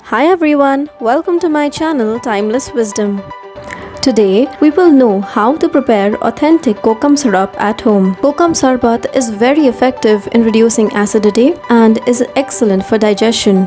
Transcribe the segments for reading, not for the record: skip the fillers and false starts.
Hi everyone, welcome to my channel Timeless Wisdom. Today we will know how to prepare authentic kokum syrup at home. Kokum syrup is very effective in reducing acidity and is excellent for digestion.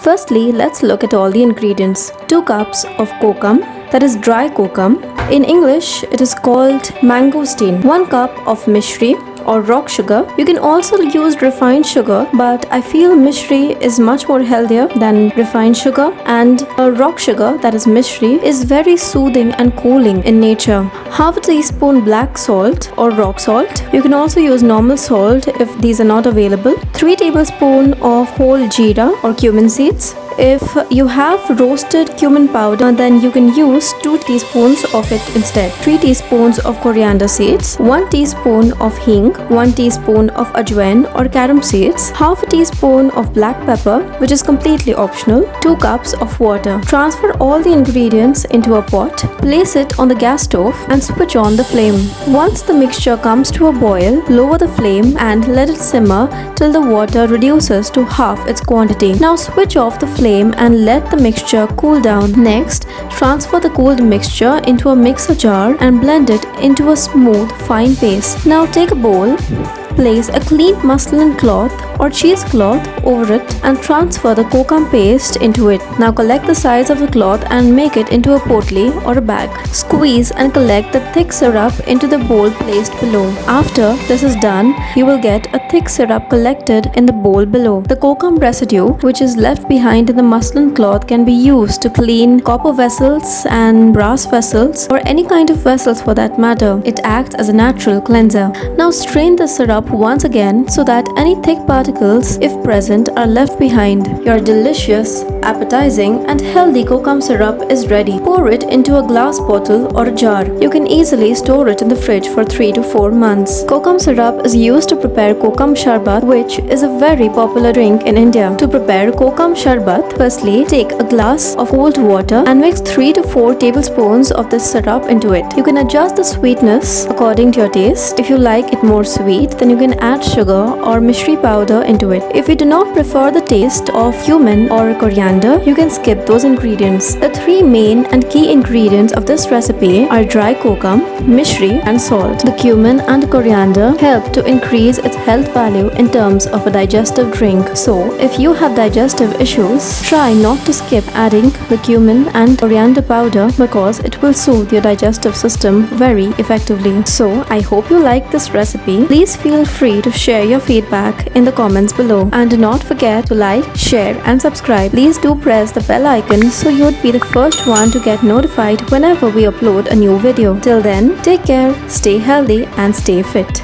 Firstly, let's look at all the ingredients. 2 cups of kokum, that is dry kokum. In English, it is called mangosteen. 1 cup of Mishri or rock sugar. You can also use refined sugar, but I feel Mishri is much more healthier than refined sugar, and rock sugar, that is Mishri, is very soothing and cooling in nature. Half a teaspoon black salt or rock salt. You can also use normal salt if these are not available. 3 tablespoons of whole jeera or cumin seeds. If you have roasted cumin powder, then you can use 2 teaspoons of it instead. 3 teaspoons of coriander seeds, 1 teaspoon of hing, 1 teaspoon of ajwain or carom seeds, half a teaspoon of black pepper, which is completely optional, 2 cups of water. Transfer all the ingredients into a pot, place it on the gas stove and switch on the flame. Once the mixture comes to a boil, lower the flame and let it simmer till the water reduces to half its quantity. Now switch off the flame and let the mixture cool down. Next, transfer the cooled mixture into a mixer jar and blend it into a smooth, fine paste. Now take a bowl, place a clean muslin cloth or cheesecloth over it and transfer the kokum paste into it. Now collect the sides of the cloth and make it into a potli or a bag. Squeeze and collect the thick syrup into the bowl placed below. After this is done, you will get a thick syrup collected in the bowl below. The kokum residue, which is left behind in the muslin cloth, can be used to clean copper vessels and brass vessels or any kind of vessels for that matter. It acts as a natural cleanser. Now strain the syrup once again so that any thick particles, if present, are left behind. Your delicious, appetizing and healthy kokum syrup is ready. Pour it into a glass bottle or a jar. You can easily store it in the fridge for 3 to 4 months. Kokum syrup is used to prepare kokum sharbat, which is a very popular drink in India. To prepare kokum sharbat, firstly take a glass of cold water and mix 3 to 4 tablespoons of this syrup into it. You can adjust the sweetness according to your taste. If you like it more sweet, then you can add sugar or mishri powder into it. If you do not prefer the taste of cumin or coriander, you can skip those ingredients. The 3 main and key ingredients of this recipe are dry kokum, mishri and salt. The cumin and coriander help to increase its health value in terms of a digestive drink. So, if you have digestive issues, try not to skip adding the cumin and coriander powder because it will soothe your digestive system very effectively. So, I hope you like this recipe. Please feel free to share your feedback in the comments below, and do not forget to like, share and subscribe. Please do press the bell icon so you would be the first one to get notified whenever we upload a new video. Till then, take care, stay healthy and stay fit.